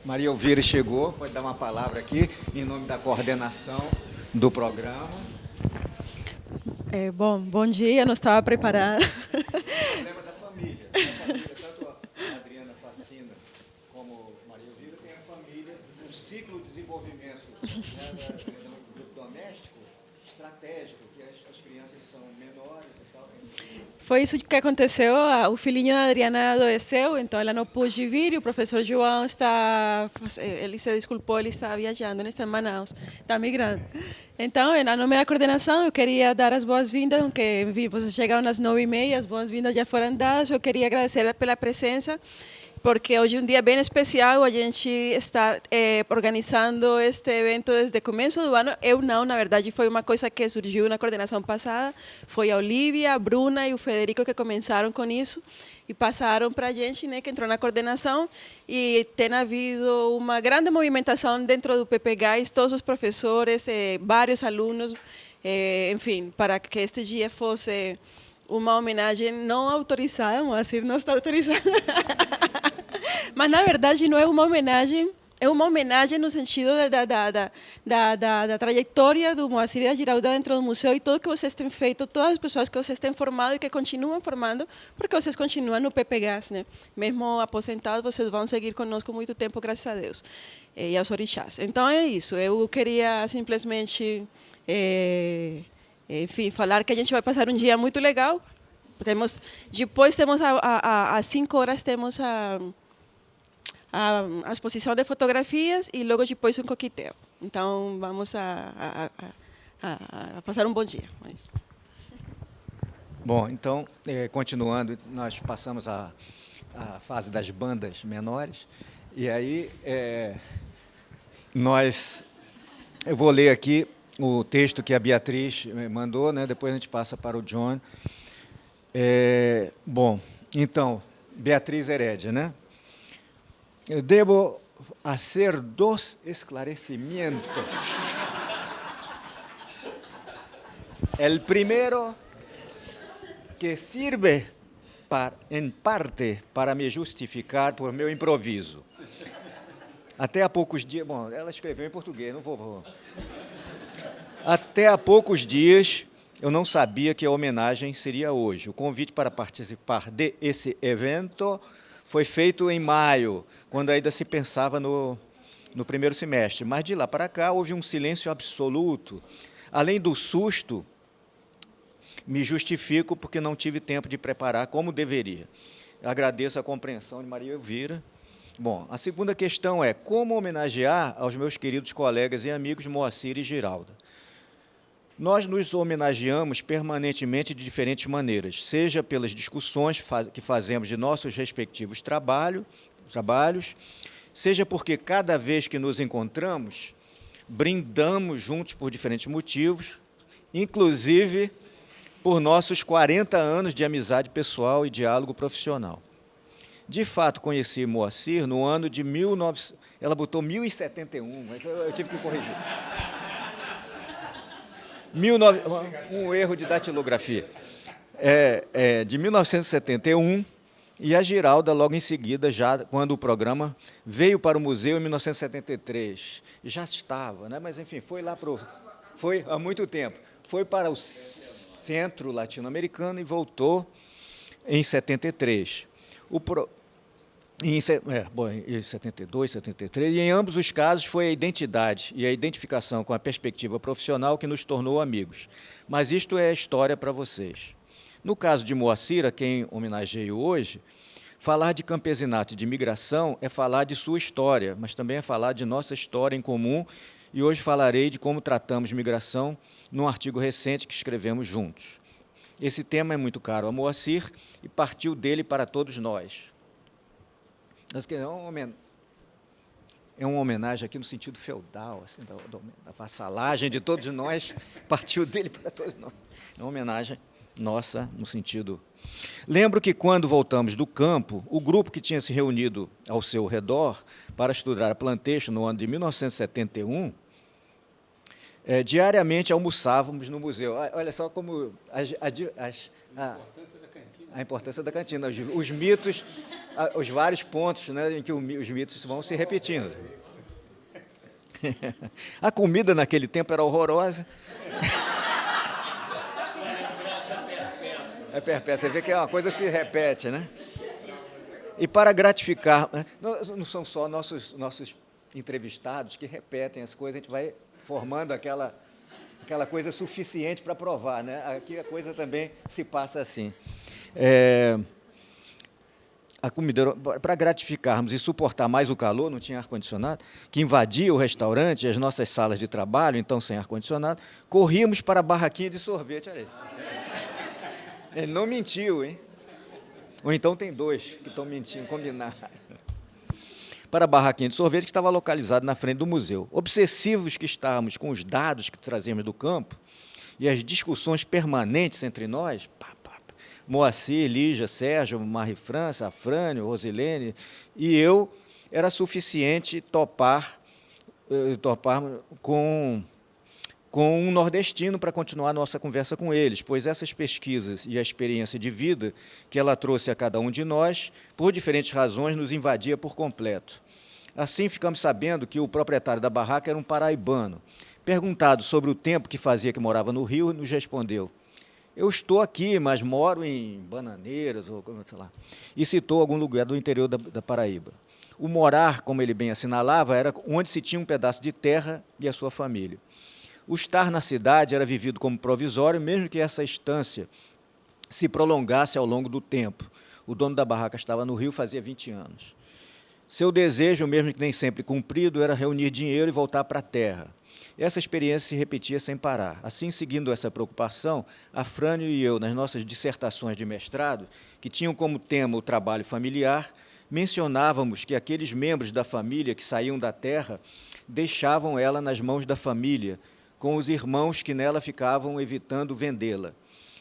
Maria Elvira chegou, pode dar uma palavra aqui, em nome da coordenação do programa. Bom dia, não estava preparada. O problema da família. A família, tanto a Adriana Facina como Maria Elvira, tem a família, um ciclo de desenvolvimento, né, do grupo doméstico estratégico, que as crianças são menores e tal. Foi isso que aconteceu. O filhinho da Adriana adoeceu, então ela não pôde vir e o professor João ele se desculpou, ele está viajando, ele está em Manaus, está migrando. Então, em nome da coordenação, eu queria dar as boas-vindas, porque vocês chegaram às 9h30, as boas-vindas já foram dadas, eu queria agradecer pela presença, porque hoje é um dia bem especial, a gente está organizando este evento desde o começo do ano. Eu não, na verdade, foi uma coisa que surgiu na coordenação passada, foi a Olivia, a Bruna e o Federico que começaram com isso, e passaram para a gente, né, que entrou na coordenação, e tem havido uma grande movimentação dentro do PPGás, todos os professores, vários alunos, enfim, para que este dia fosse uma homenagem não autorizada, vamos dizer, não está autorizada. Mas, na verdade, não é uma homenagem, é uma homenagem no sentido da trajetória do Moacir e da Giralda dentro do museu e tudo que vocês têm feito, todas as pessoas que vocês têm formado e que continuam formando, porque vocês continuam no PPGás, né? Mesmo aposentados, vocês vão seguir conosco muito tempo, graças a Deus, e aos orixás. Então, é isso. Eu queria simplesmente, enfim, falar que a gente vai passar um dia muito legal. Depois temos às 5 horas temos a exposição de fotografias e logo depois um coquetel. Então, vamos a passar um bom dia. Bom, então, continuando, nós passamos a fase das bandas menores, e aí eu vou ler aqui o texto que a Beatriz mandou, né? Depois a gente passa para o John. Bom, então, Beatriz Herédia, né? Eu devo fazer dois esclarecimentos. El primero, que sirve em parte para me justificar por meu improviso. Até há poucos dias... Bom, ela escreveu em português, não vou... Até há poucos dias, eu não sabia que a homenagem seria hoje. O convite para participar desse evento foi feito em maio, quando ainda se pensava no primeiro semestre. Mas de lá para cá houve um silêncio absoluto. Além do susto, me justifico porque não tive tempo de preparar como deveria. Agradeço a compreensão de Maria Elvira. Bom, a segunda questão é como homenagear aos meus queridos colegas e amigos Moacir e Giralda. Nós nos homenageamos permanentemente de diferentes maneiras, seja pelas discussões que fazemos de nossos respectivos trabalhos, seja porque cada vez que nos encontramos, brindamos juntos por diferentes motivos, inclusive por nossos 40 anos de amizade pessoal e diálogo profissional. De fato, conheci Moacir no ano de 19... Ela botou 1071, mas eu tive que corrigir. Um erro de datilografia. De 1971, e a Giralda logo em seguida, já quando o programa veio para o museu em 1973. Já estava, né? Mas enfim, foi há muito tempo. Foi para o Centro Latino-Americano e voltou em 73. Em 72, 73, e em ambos os casos foi a identidade e a identificação com a perspectiva profissional que nos tornou amigos. Mas isto é história para vocês. No caso de Moacir, a quem homenageio hoje, falar de campesinato e de migração é falar de sua história, mas também é falar de nossa história em comum, e hoje falarei de como tratamos migração num artigo recente que escrevemos juntos. Esse tema é muito caro a Moacir e partiu dele para todos nós. É uma homenagem aqui no sentido feudal, assim, da vassalagem de todos nós, partiu dele para todos nós. É uma homenagem nossa no sentido... Lembro que quando voltamos do campo, o grupo que tinha se reunido ao seu redor para estudar a Plantation no ano de 1971, Diariamente almoçávamos no museu. Olha só como a importância da cantina, os mitos, os vários pontos, né, em que os mitos vão se repetindo. A comida naquele tempo era horrorosa. É perpétua, você vê que é uma coisa que se repete, né? E para gratificar, não são só nossos entrevistados que repetem as coisas, a gente vai formando aquela coisa suficiente para provar, né? Aqui a coisa também se passa assim. A comida, para gratificarmos e suportar mais o calor, não tinha ar-condicionado, que invadia o restaurante e as nossas salas de trabalho, então sem ar-condicionado, corríamos para a barraquinha de sorvete. Olha aí. Ele não mentiu, hein? Ou então tem dois que estão mentindo, combinaram. Para a barraquinha de sorvete que estava localizada na frente do museu. Obsessivos que estávamos com os dados que trazíamos do campo e as discussões permanentes entre nós, Moacir, Lígia, Sérgio, Marie França, Afrânio, Rosilene e eu, era suficiente topar com um nordestino para continuar a nossa conversa com eles, pois essas pesquisas e a experiência de vida que ela trouxe a cada um de nós, por diferentes razões, nos invadia por completo. Assim, ficamos sabendo que o proprietário da barraca era um paraibano. Perguntado sobre o tempo que fazia que morava no Rio, nos respondeu: eu estou aqui, mas moro em Bananeiras, ou sei lá, e citou algum lugar do interior da Paraíba. O morar, como ele bem assinalava, era onde se tinha um pedaço de terra e a sua família. O estar na cidade era vivido como provisório, mesmo que essa estância se prolongasse ao longo do tempo. O dono da barraca estava no Rio fazia 20 anos. Seu desejo, mesmo que nem sempre cumprido, era reunir dinheiro e voltar para a terra. Essa experiência se repetia sem parar. Assim, seguindo essa preocupação, Afrânio e eu, nas nossas dissertações de mestrado, que tinham como tema o trabalho familiar, mencionávamos que aqueles membros da família que saíam da terra deixavam ela nas mãos da família, com os irmãos que nela ficavam evitando vendê-la.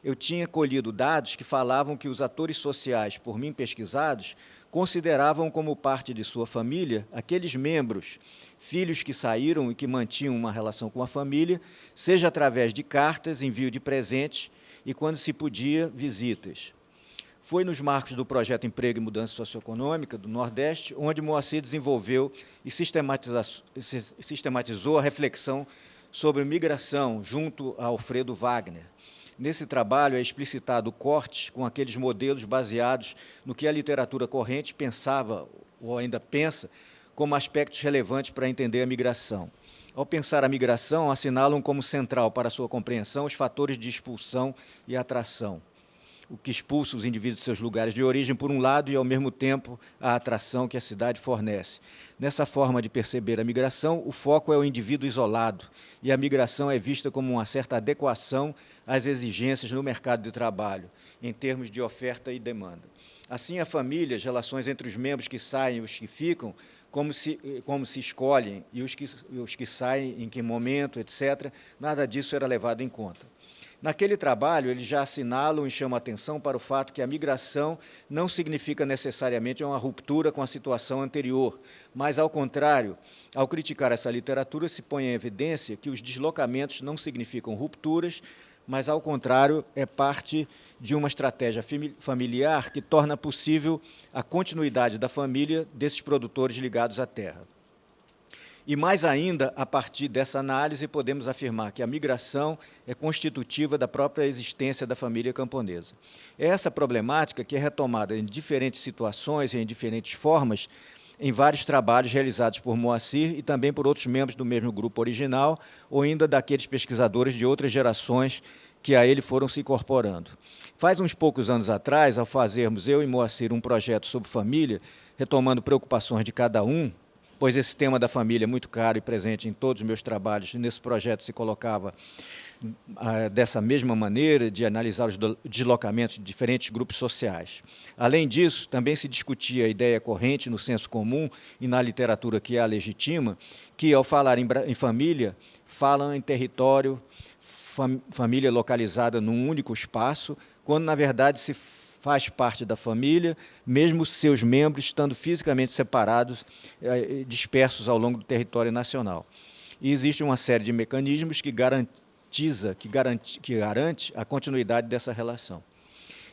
Eu tinha colhido dados que falavam que os atores sociais, por mim pesquisados, consideravam como parte de sua família aqueles membros, filhos que saíram e que mantinham uma relação com a família, seja através de cartas, envio de presentes e, quando se podia, visitas. Foi nos marcos do projeto Emprego e Mudança Socioeconômica do Nordeste, onde Moacir desenvolveu e sistematizou a reflexão sobre migração junto a Alfredo Wagner. Nesse trabalho é explicitado o corte com aqueles modelos baseados no que a literatura corrente pensava, ou ainda pensa, como aspectos relevantes para entender a migração. Ao pensar a migração, assinalam como central para sua compreensão os fatores de expulsão e atração, o que expulsa os indivíduos de seus lugares de origem, por um lado, e, ao mesmo tempo, a atração que a cidade fornece. Nessa forma de perceber a migração, o foco é o indivíduo isolado, e a migração é vista como uma certa adequação às exigências no mercado de trabalho, em termos de oferta e demanda. Assim, a família, as relações entre os membros que saem e os que ficam, como se escolhem, e os que saem, em que momento, etc., nada disso era levado em conta. Naquele trabalho, eles já assinalam e chamam a atenção para o fato que a migração não significa necessariamente uma ruptura com a situação anterior, mas, ao contrário, ao criticar essa literatura, se põe em evidência que os deslocamentos não significam rupturas, mas, ao contrário, é parte de uma estratégia familiar que torna possível a continuidade da família desses produtores ligados à terra. E, mais ainda, a partir dessa análise, podemos afirmar que a migração é constitutiva da própria existência da família camponesa. É essa problemática que é retomada em diferentes situações e em diferentes formas em vários trabalhos realizados por Moacir e também por outros membros do mesmo grupo original, ou ainda daqueles pesquisadores de outras gerações que a ele foram se incorporando. Faz uns poucos anos atrás, ao fazermos eu e Moacir um projeto sobre família, retomando preocupações de cada um, pois esse tema da família é muito caro e presente em todos os meus trabalhos, e nesse projeto se colocava dessa mesma maneira, de analisar os deslocamentos de diferentes grupos sociais. Além disso, também se discutia a ideia corrente no senso comum e na literatura que a legitima, que, ao falar em família, falam em território, família localizada num único espaço, quando, na verdade, se faz parte da família, mesmo seus membros estando fisicamente separados, dispersos ao longo do território nacional. e existe uma série de mecanismos que garante a continuidade dessa relação.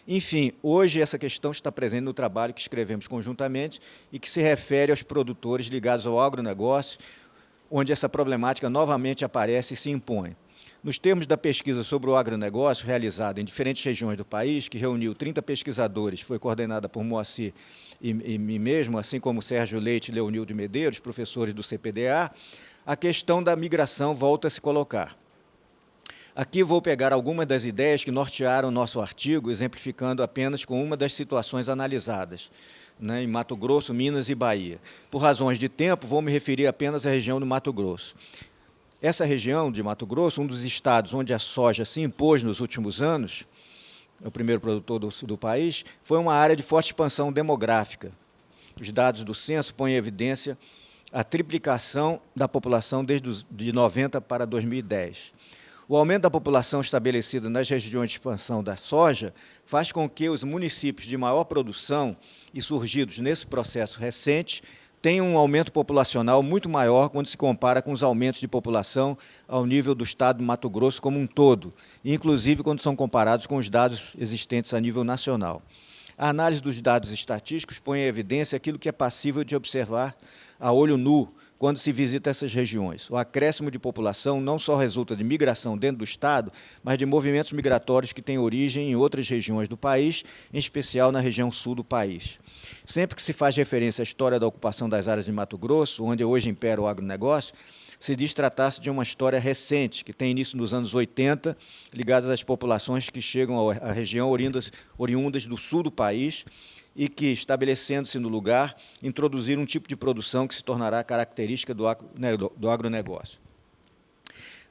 Enfim, hoje essa questão está presente no trabalho que escrevemos conjuntamente e que se refere aos produtores ligados ao agronegócio, onde essa problemática novamente aparece e se impõe. Nos termos da pesquisa sobre o agronegócio, realizada em diferentes regiões do país, que reuniu 30 pesquisadores, foi coordenada por Moacir e mim mesmo, assim como Sérgio Leite e Leonil de Medeiros, professores do CPDA, a questão da migração volta a se colocar. Aqui vou pegar algumas das ideias que nortearam o nosso artigo, exemplificando apenas com uma das situações analisadas, né, em Mato Grosso, Minas e Bahia. Por razões de tempo, vou me referir apenas à região do Mato Grosso. Essa região de Mato Grosso, um dos estados onde a soja se impôs nos últimos anos, o primeiro produtor do país, foi uma área de forte expansão demográfica. Os dados do censo põem em evidência a triplicação da população desde de 90 para 2010. O aumento da população estabelecida nas regiões de expansão da soja faz com que os municípios de maior produção e surgidos nesse processo recente tenham um aumento populacional muito maior quando se compara com os aumentos de população ao nível do estado do Mato Grosso como um todo, inclusive quando são comparados com os dados existentes a nível nacional. A análise dos dados estatísticos põe em evidência aquilo que é passível de observar a olho nu quando se visita essas regiões. O acréscimo de população não só resulta de migração dentro do estado, mas de movimentos migratórios que têm origem em outras regiões do país, em especial na região sul do país. Sempre que se faz referência à história da ocupação das áreas de Mato Grosso, onde hoje impera o agronegócio, se diz tratar-se de uma história recente, que tem início nos anos 80, ligadas às populações que chegam à região oriundas do sul do país, e que, estabelecendo-se no lugar, introduziram um tipo de produção que se tornará característica do agronegócio.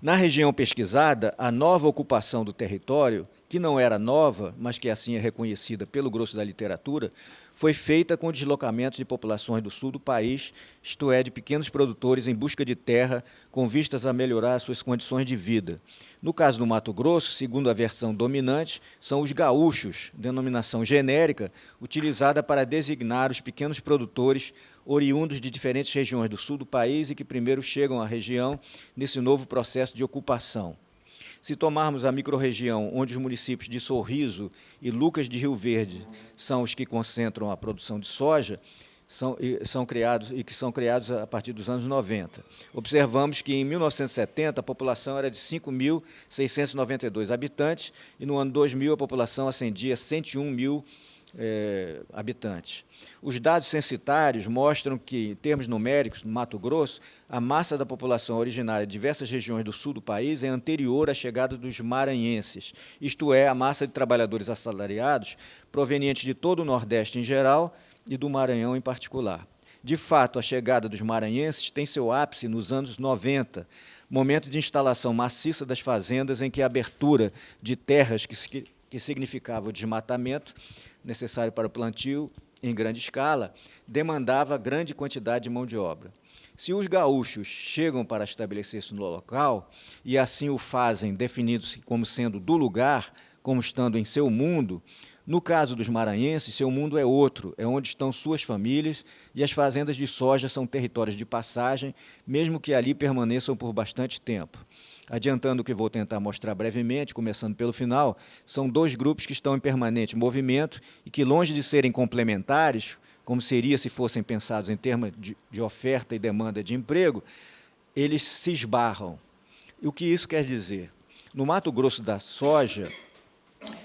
Na região pesquisada, a nova ocupação do território, que não era nova, mas que assim é reconhecida pelo grosso da literatura, foi feita com deslocamentos de populações do sul do país, isto é, de pequenos produtores em busca de terra, com vistas a melhorar suas condições de vida. No caso do Mato Grosso, segundo a versão dominante, são os gaúchos, denominação genérica, utilizada para designar os pequenos produtores oriundos de diferentes regiões do sul do país e que primeiro chegam à região nesse novo processo de ocupação. Se tomarmos a microrregião onde os municípios de Sorriso e Lucas de Rio Verde são os que concentram a produção de soja, são criados a partir dos anos 90. Observamos que, em 1970, a população era de 5.692 habitantes e, no ano 2000, a população ascendia a 101 mil habitantes. Os dados censitários mostram que, em termos numéricos, no Mato Grosso, a massa da população originária de diversas regiões do sul do país é anterior à chegada dos maranhenses, isto é, a massa de trabalhadores assalariados provenientes de todo o Nordeste em geral e do Maranhão em particular. De fato, a chegada dos maranhenses tem seu ápice nos anos 90, momento de instalação maciça das fazendas em que a abertura de terras que significava o desmatamento necessário para o plantio em grande escala, demandava grande quantidade de mão de obra. Se os gaúchos chegam para estabelecer-se no local, e assim o fazem definindo-se como sendo do lugar, como estando em seu mundo, no caso dos maranhenses, seu mundo é outro, é onde estão suas famílias, e as fazendas de soja são territórios de passagem, mesmo que ali permaneçam por bastante tempo. Adiantando o que vou tentar mostrar brevemente, começando pelo final, são dois grupos que estão em permanente movimento e que, longe de serem complementares, como seria se fossem pensados em termos de oferta e demanda de emprego, eles se esbarram. E o que isso quer dizer? No Mato Grosso da soja,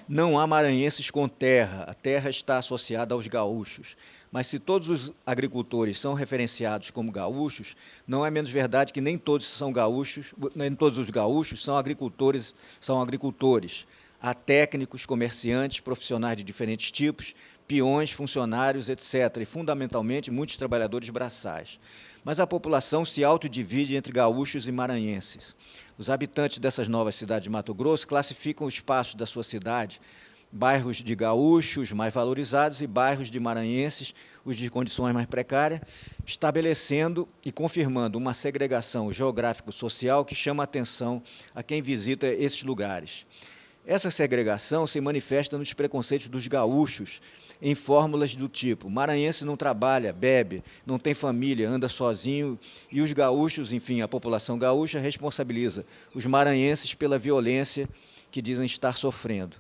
não há maranhenses com terra, a terra está associada aos gaúchos. Mas se todos os agricultores são referenciados como gaúchos, não é menos verdade que nem todos são gaúchos, nem todos os gaúchos são agricultores. Há técnicos, comerciantes, profissionais de diferentes tipos, peões, funcionários, etc., e, fundamentalmente, muitos trabalhadores braçais. Mas a população se autodivide entre gaúchos e maranhenses. Os habitantes dessas novas cidades de Mato Grosso classificam os espaços da sua cidade, bairros de gaúchos mais valorizados e bairros de maranhenses, os de condições mais precárias, estabelecendo e confirmando uma segregação geográfico-social que chama a atenção a quem visita esses lugares. Essa segregação se manifesta nos preconceitos dos gaúchos, em fórmulas do tipo: maranhense não trabalha, bebe, não tem família, anda sozinho, e os gaúchos, enfim, a população gaúcha responsabiliza os maranhenses pela violência que dizem estar sofrendo.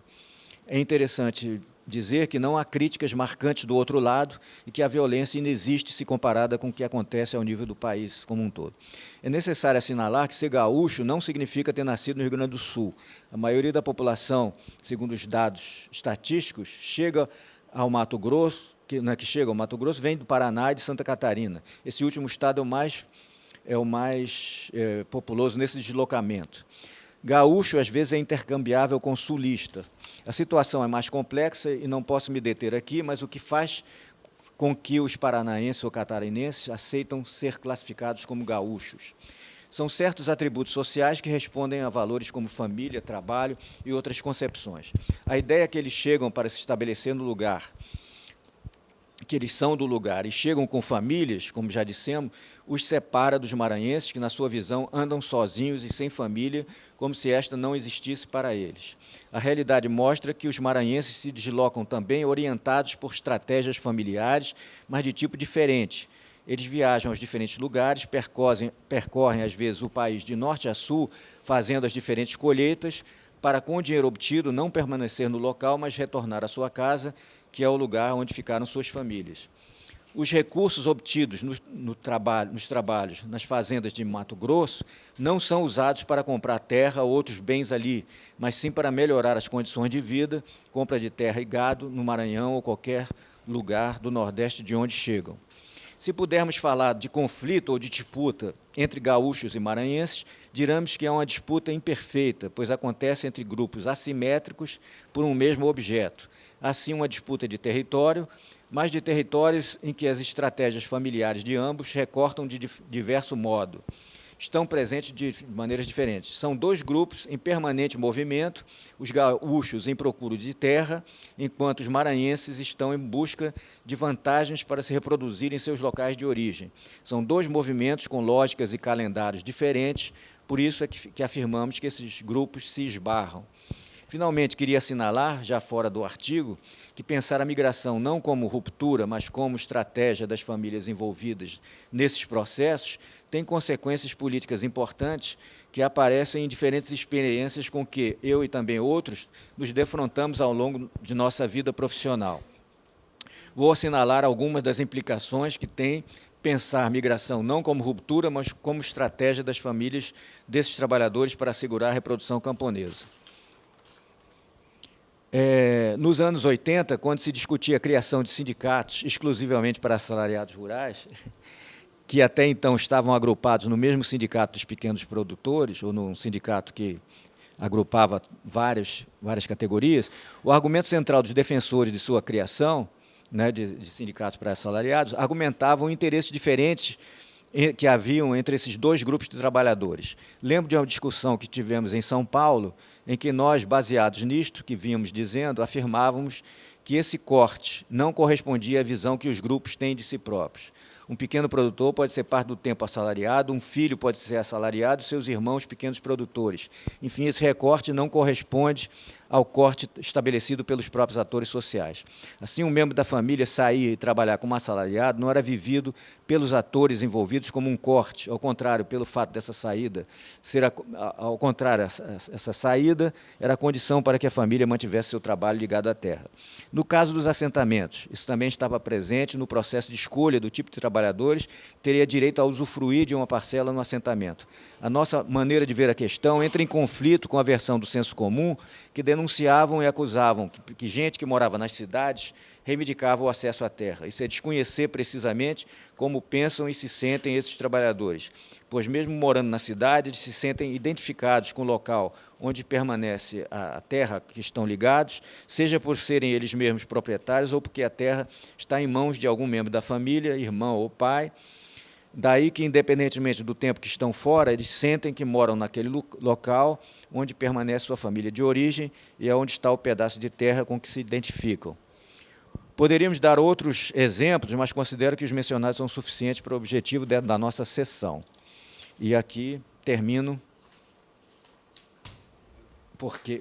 É interessante dizer que não há críticas marcantes do outro lado e que a violência inexiste se comparada com o que acontece ao nível do país como um todo. É necessário assinalar que ser gaúcho não significa ter nascido no Rio Grande do Sul. A maioria da população, segundo os dados estatísticos, chega ao Mato Grosso, que chega ao Mato Grosso, vem do Paraná e de Santa Catarina. Esse último estado é o mais populoso nesse deslocamento. Gaúcho, às vezes, é intercambiável com sulista. A situação é mais complexa e não posso me deter aqui, mas o que faz com que os paranaenses ou catarinenses aceitam ser classificados como gaúchos? São certos atributos sociais que respondem a valores como família, trabalho e outras concepções. A ideia que eles chegam para se estabelecer no lugar, que eles são do lugar e chegam com famílias, como já dissemos, os separa dos maranhenses que, na sua visão, andam sozinhos e sem família, como se esta não existisse para eles. A realidade mostra que os maranhenses se deslocam também orientados por estratégias familiares, mas de tipo diferente. Eles viajam aos diferentes lugares, percorrem às vezes o país de norte a sul, fazendo as diferentes colheitas, para, com o dinheiro obtido, não permanecer no local, mas retornar à sua casa, que é o lugar onde ficaram suas famílias. Os recursos obtidos nos trabalhos, nas fazendas de Mato Grosso, não são usados para comprar terra ou outros bens ali, mas sim para melhorar as condições de vida, compra de terra e gado no Maranhão ou qualquer lugar do Nordeste de onde chegam. Se pudermos falar de conflito ou de disputa entre gaúchos e maranhenses, diremos que é uma disputa imperfeita, pois acontece entre grupos assimétricos por um mesmo objeto. Assim, uma disputa de território, mas de territórios em que as estratégias familiares de ambos recortam de diverso modo. Estão presentes de maneiras diferentes. São dois grupos em permanente movimento, os gaúchos em procura de terra, enquanto os maranhenses estão em busca de vantagens para se reproduzir em seus locais de origem. São dois movimentos com lógicas e calendários diferentes, por isso é que afirmamos que esses grupos se esbarram. Finalmente, queria assinalar, já fora do artigo, que pensar a migração não como ruptura, mas como estratégia das famílias envolvidas nesses processos, tem consequências políticas importantes que aparecem em diferentes experiências com que eu e também outros nos defrontamos ao longo de nossa vida profissional. Vou assinalar algumas das implicações que tem pensar migração não como ruptura, mas como estratégia das famílias desses trabalhadores para assegurar a reprodução camponesa. Nos anos 80, quando se discutia a criação de sindicatos exclusivamente para assalariados rurais, que até então estavam agrupados no mesmo sindicato dos pequenos produtores, ou num sindicato que agrupava várias categorias, o argumento central dos defensores de sua criação, né, de sindicatos para assalariados, argumentavam interesses diferentes que haviam entre esses dois grupos de trabalhadores. Lembro de uma discussão que tivemos em São Paulo, em que nós, baseados nisto que vínhamos dizendo, afirmávamos que esse corte não correspondia à visão que os grupos têm de si próprios. Um pequeno produtor pode ser parte do tempo assalariado, um filho pode ser assalariado, seus irmãos pequenos produtores. Enfim, esse recorte não corresponde ao corte estabelecido pelos próprios atores sociais. Assim, um membro da família sair e trabalhar como assalariado não era vivido pelos atores envolvidos como um corte, ao contrário, pelo fato dessa saída ser, ao contrário, essa saída era a condição para que a família mantivesse seu trabalho ligado à terra. No caso dos assentamentos, isso também estava presente no processo de escolha do tipo de trabalhadores que teria direito a usufruir de uma parcela no assentamento. A nossa maneira de ver a questão entra em conflito com a versão do senso comum, que denunciavam e acusavam que gente que morava nas cidades reivindicava o acesso à terra. Isso é desconhecer precisamente como pensam e se sentem esses trabalhadores, pois mesmo morando na cidade, eles se sentem identificados com o local onde permanece a terra que estão ligados, seja por serem eles mesmos proprietários ou porque a terra está em mãos de algum membro da família, irmão ou pai. Daí que, independentemente do tempo que estão fora, eles sentem que moram naquele local onde permanece sua família de origem e é onde está o pedaço de terra com que se identificam. Poderíamos dar outros exemplos, mas considero que os mencionados são suficientes para o objetivo da nossa sessão. E aqui termino porque